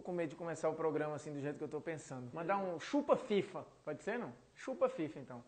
com medo de começar o programa assim do jeito que eu tô pensando. Mandar um chupa FIFA, pode ser não? Chupa FIFA então.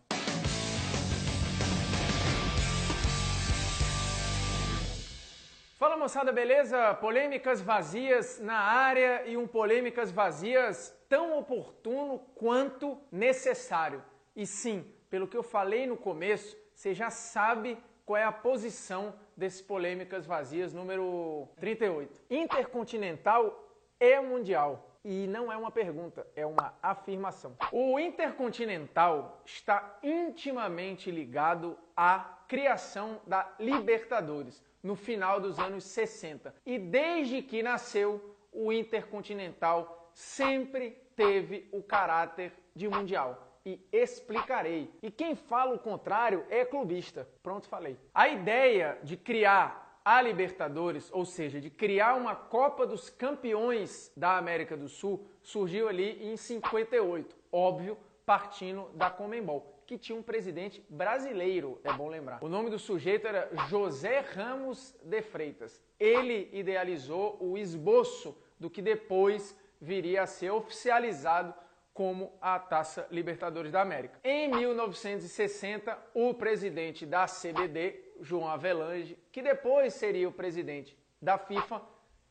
Fala moçada, beleza? Polêmicas vazias na área e um polêmicas vazias tão oportuno quanto necessário. E sim, pelo que eu falei no começo, você já sabe qual é a posição desse polêmicas vazias número 38. Intercontinental é mundial. E não é uma pergunta, é uma afirmação. O Intercontinental está intimamente ligado à criação da Libertadores no final dos anos 60. E desde que nasceu, o Intercontinental sempre teve o caráter de mundial. E explicarei. E quem fala o contrário é clubista. Pronto, falei. A ideia de criar a Libertadores, ou seja, de criar uma Copa dos Campeões da América do Sul, surgiu ali em 58. Óbvio, partindo da Conmebol, que tinha um presidente brasileiro, é bom lembrar. O nome do sujeito era José Ramos de Freitas. Ele idealizou o esboço do que depois viria a ser oficializado como a Taça Libertadores da América. Em 1960, o presidente da CBD, João Avelange, que depois seria o presidente da FIFA,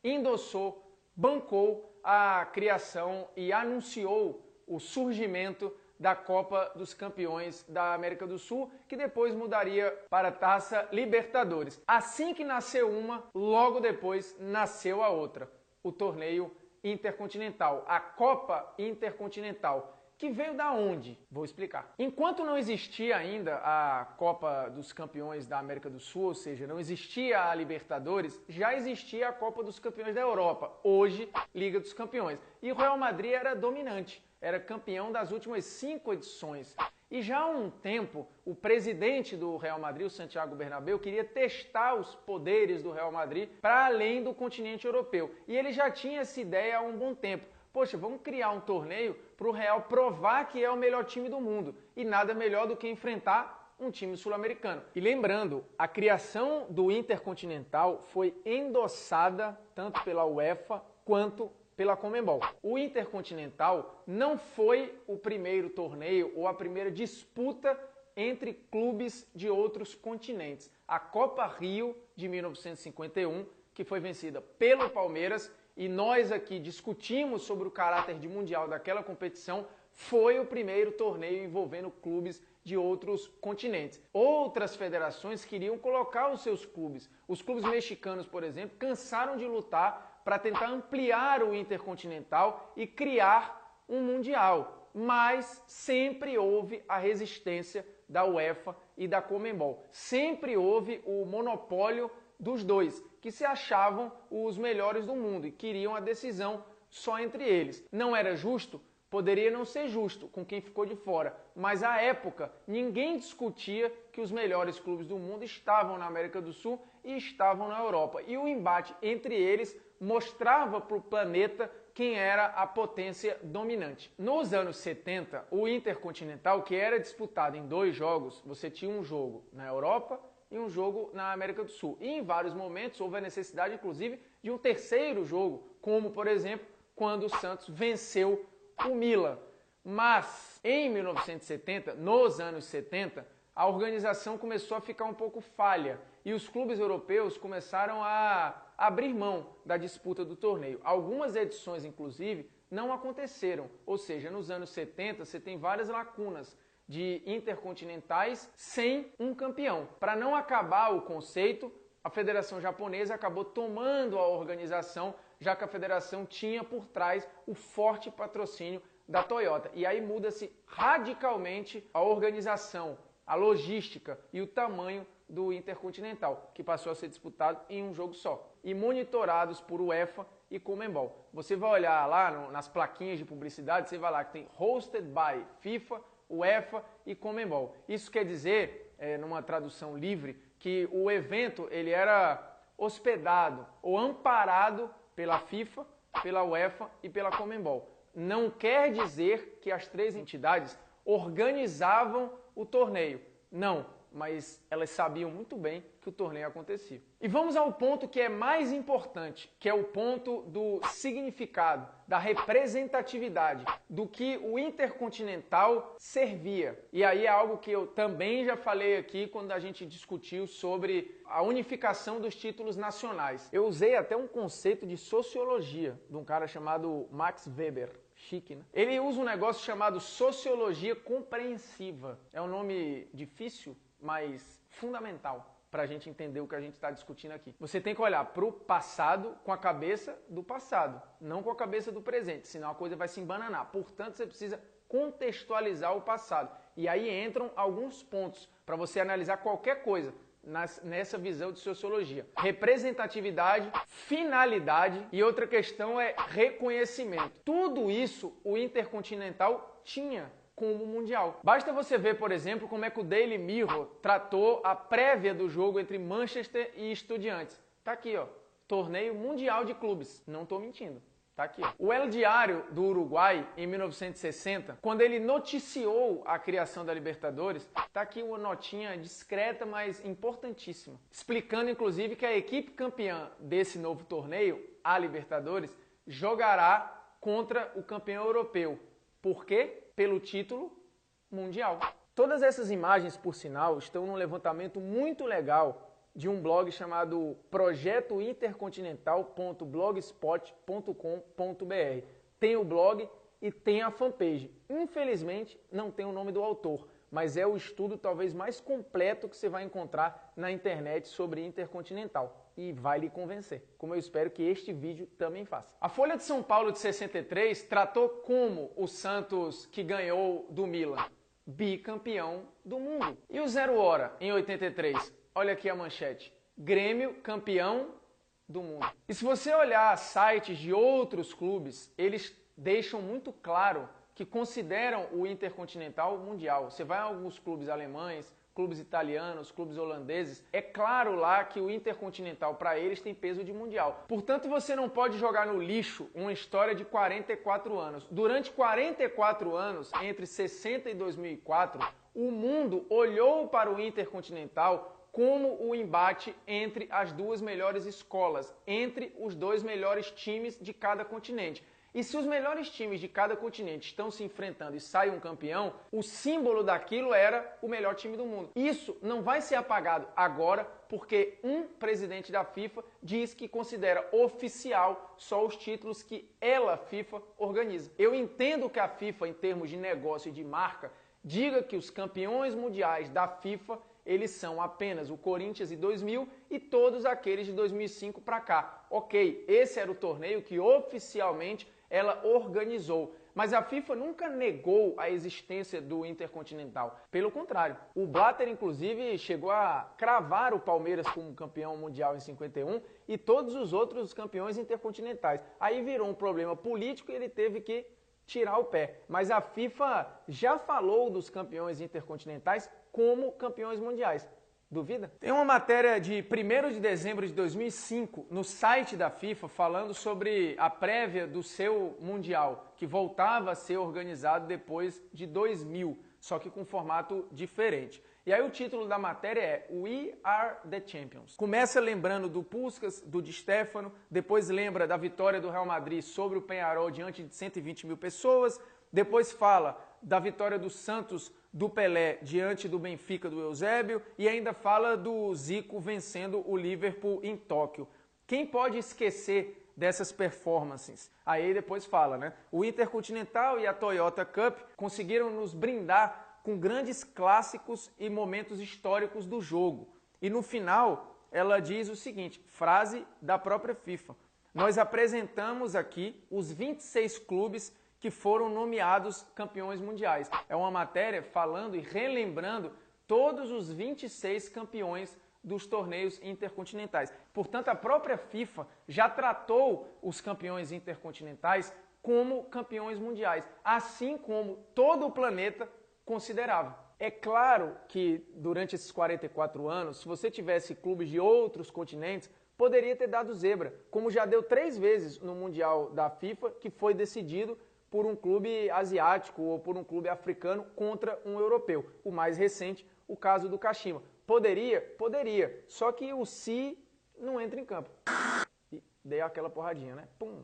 endossou, bancou a criação e anunciou o surgimento da Copa dos Campeões da América do Sul, que depois mudaria para a Taça Libertadores. Assim que nasceu uma, logo depois nasceu a outra, o torneio Intercontinental, a Copa Intercontinental, que veio da onde? Vou explicar. Enquanto não existia ainda a Copa dos Campeões da América do Sul, ou seja, não existia a Libertadores, já existia a Copa dos Campeões da Europa, hoje Liga dos Campeões. E o Real Madrid era dominante, era campeão das últimas 5 edições. E já há um tempo, o presidente do Real Madrid, o Santiago Bernabéu, queria testar os poderes do Real Madrid para além do continente europeu. E ele já tinha essa ideia há um bom tempo. Poxa, vamos criar um torneio para o Real provar que é o melhor time do mundo. E nada melhor do que enfrentar um time sul-americano. E lembrando, a criação do Intercontinental foi endossada tanto pela UEFA quanto pela Conmebol. O Intercontinental não foi o primeiro torneio ou a primeira disputa entre clubes de outros continentes. A Copa Rio de 1951, que foi vencida pelo Palmeiras, e nós aqui discutimos sobre o caráter de mundial daquela competição, foi o primeiro torneio envolvendo clubes de outros continentes. Outras federações queriam colocar os seus clubes. Os clubes mexicanos, por exemplo, cansaram de lutar para tentar ampliar o Intercontinental e criar um Mundial. Mas sempre houve a resistência da UEFA e da Conmebol. Sempre houve o monopólio dos dois, que se achavam os melhores do mundo e queriam a decisão só entre eles. Não era justo? Poderia não ser justo com quem ficou de fora, mas à época ninguém discutia que os melhores clubes do mundo estavam na América do Sul e estavam na Europa. E o embate entre eles mostrava para o planeta quem era a potência dominante. Nos anos 70, o Intercontinental, que era disputado em 2 jogos, você tinha um jogo na Europa e um jogo na América do Sul. E em vários momentos houve a necessidade, inclusive, de um terceiro jogo, como, por exemplo, quando o Santos venceu o Milan. Mas em 1970, nos anos 70, a organização começou a ficar um pouco falha e os clubes europeus começaram a abrir mão da disputa do torneio. Algumas edições, inclusive, não aconteceram. Ou seja, nos anos 70 você tem várias lacunas de intercontinentais sem um campeão. Para não acabar o conceito, a Federação Japonesa acabou tomando a organização, já que a federação tinha por trás o forte patrocínio da Toyota. E aí muda-se radicalmente a organização, a logística e o tamanho do Intercontinental, que passou a ser disputado em um jogo só. E monitorados por UEFA e Conmebol. Você vai olhar lá nas plaquinhas de publicidade, você vai lá que tem Hosted by FIFA, UEFA e Conmebol. Isso quer dizer, numa tradução livre, que o evento ele era hospedado ou amparado pela FIFA, pela UEFA e pela Conmebol. Não quer dizer que as três entidades organizavam o torneio. Não, mas elas sabiam muito bem que o torneio acontecia. E vamos ao ponto que é mais importante, que é o ponto do significado, da representatividade, do que o Intercontinental servia. E aí é algo que eu também já falei aqui quando a gente discutiu sobre a unificação dos títulos nacionais. Eu usei até um conceito de sociologia de um cara chamado Max Weber. Chique, né? Ele usa um negócio chamado sociologia compreensiva. É um nome difícil, mas fundamental para a gente entender o que a gente está discutindo aqui. Você tem que olhar para o passado com a cabeça do passado, não com a cabeça do presente, senão a coisa vai se embananar. Portanto, você precisa contextualizar o passado. E aí entram alguns pontos para você analisar qualquer coisa nessa visão de sociologia. Representatividade, finalidade e outra questão é reconhecimento. Tudo isso o Intercontinental tinha como mundial. Basta você ver, por exemplo, como é que o Daily Mirror tratou a prévia do jogo entre Manchester e Estudiantes. Tá aqui, ó, torneio mundial de clubes. Não tô mentindo. Tá aqui, ó. O El Diário do Uruguai, em 1960, quando ele noticiou a criação da Libertadores, tá aqui uma notinha discreta, mas importantíssima, explicando inclusive que a equipe campeã desse novo torneio, a Libertadores, jogará contra o campeão europeu. Por quê? Pelo título mundial. Todas essas imagens, por sinal, estão num levantamento muito legal de um blog chamado projetointercontinental.blogspot.com.br. Tem o blog e tem a fanpage. Infelizmente, não tem o nome do autor, mas é o estudo talvez mais completo que você vai encontrar na internet sobre Intercontinental. E vai lhe convencer, como eu espero que este vídeo também faça. A Folha de São Paulo de 63 tratou como o Santos, que ganhou do Milan, bicampeão do mundo. E o Zero Hora, em 83? Olha aqui a manchete. Grêmio campeão do mundo. E se você olhar sites de outros clubes, eles deixam muito claro que consideram o Intercontinental mundial. Você vai a alguns clubes alemães, clubes italianos, clubes holandeses, é claro lá que o Intercontinental para eles tem peso de mundial. Portanto, você não pode jogar no lixo uma história de 44 anos. Durante 44 anos, entre 60 e 2004, o mundo olhou para o Intercontinental como o embate entre as duas melhores escolas, entre os dois melhores times de cada continente. E se os melhores times de cada continente estão se enfrentando e sai um campeão, o símbolo daquilo era o melhor time do mundo. Isso não vai ser apagado agora, porque um presidente da FIFA diz que considera oficial só os títulos que ela, FIFA, organiza. Eu entendo que a FIFA, em termos de negócio e de marca, diga que os campeões mundiais da FIFA eles são apenas o Corinthians de 2000 e todos aqueles de 2005 para cá. Ok, esse era o torneio que oficialmente ela organizou. Mas a FIFA nunca negou a existência do Intercontinental. Pelo contrário, o Blatter, inclusive, chegou a cravar o Palmeiras como campeão mundial em 51 e todos os outros campeões intercontinentais. Aí virou um problema político e ele teve que tirar o pé. Mas a FIFA já falou dos campeões intercontinentais como campeões mundiais. Duvida? Tem uma matéria de 1º de dezembro de 2005 no site da FIFA falando sobre a prévia do seu Mundial, que voltava a ser organizado depois de 2000, só que com formato diferente. E aí o título da matéria é We Are the Champions. Começa lembrando do Puskás, do Di Stéfano, depois lembra da vitória do Real Madrid sobre o Peñarol diante de 120 mil pessoas, depois fala da vitória do Santos do Pelé diante do Benfica do Eusébio e ainda fala do Zico vencendo o Liverpool em Tóquio. Quem pode esquecer dessas performances? Aí depois fala, né? O Intercontinental e a Toyota Cup conseguiram nos brindar com grandes clássicos e momentos históricos do jogo. E no final, ela diz o seguinte, frase da própria FIFA. Nós apresentamos aqui os 26 clubes que foram nomeados campeões mundiais. É uma matéria falando e relembrando todos os 26 campeões dos torneios intercontinentais. Portanto, a própria FIFA já tratou os campeões intercontinentais como campeões mundiais, assim como todo o planeta considerava. É claro que durante esses 44 anos, se você tivesse clubes de outros continentes, poderia ter dado zebra, como já deu 3 vezes no Mundial da FIFA, que foi decidido por um clube asiático ou por um clube africano contra um europeu. O mais recente o caso do Kashima. Poderia? Poderia. Só que o se não entra em campo. E dei aquela porradinha, né? Pum.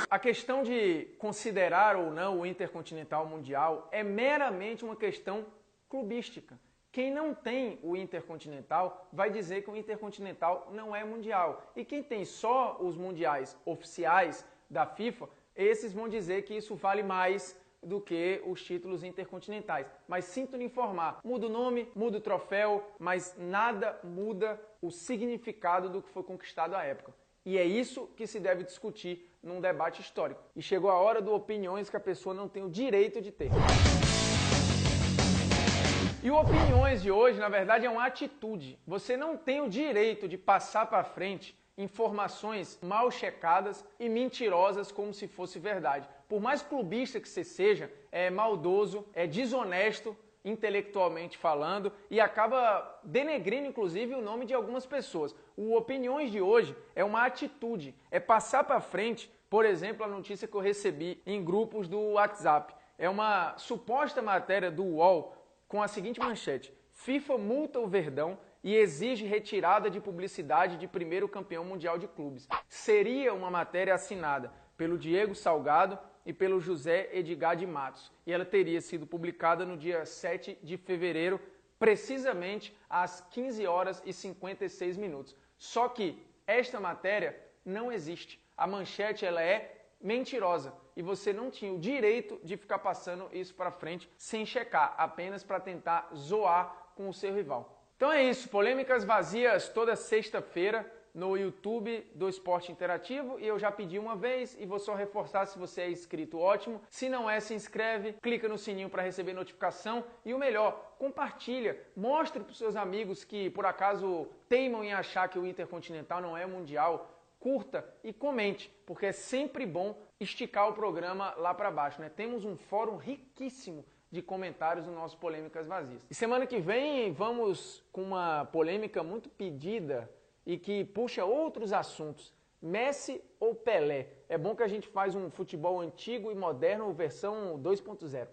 A questão de considerar ou não o Intercontinental Mundial é meramente uma questão clubística. Quem não tem o Intercontinental vai dizer que o Intercontinental não é mundial. E quem tem só os mundiais oficiais da FIFA, esses vão dizer que isso vale mais do que os títulos intercontinentais. Mas sinto lhe informar, muda o nome, muda o troféu, mas nada muda o significado do que foi conquistado à época. E é isso que se deve discutir num debate histórico. E chegou a hora do opiniões que a pessoa não tem o direito de ter. E o opiniões de hoje, na verdade, é uma atitude. Você não tem o direito de passar para frente informações mal checadas e mentirosas como se fosse verdade. Por mais clubista que você seja, é maldoso, é desonesto, intelectualmente falando, e acaba denegrindo, inclusive, o nome de algumas pessoas. O Opiniões de hoje é uma atitude, é passar para frente, por exemplo, a notícia que eu recebi em grupos do WhatsApp. É uma suposta matéria do UOL com a seguinte manchete: FIFA multa o Verdão e exige retirada de publicidade de primeiro campeão mundial de clubes. Seria uma matéria assinada pelo Diego Salgado e pelo José Edgar de Matos. E ela teria sido publicada no dia 7 de fevereiro, precisamente às 15 horas e 56 minutos. Só que esta matéria não existe. A manchete ela é mentirosa e você não tinha o direito de ficar passando isso para frente sem checar, apenas para tentar zoar com o seu rival. Então é isso, polêmicas vazias toda sexta-feira no YouTube do Esporte Interativo, e eu já pedi uma vez e vou só reforçar: se você é inscrito, ótimo. Se não é, se inscreve, clica no sininho para receber notificação e o melhor, compartilha, mostre para os seus amigos que por acaso teimam em achar que o Intercontinental não é mundial. Curta e comente, porque é sempre bom esticar o programa lá para baixo, né? Temos um fórum riquíssimo de comentários no nosso Polêmicas Vazias. E semana que vem vamos com uma polêmica muito pedida e que puxa outros assuntos. Messi ou Pelé? É bom que a gente faz um futebol antigo e moderno, versão 2.0.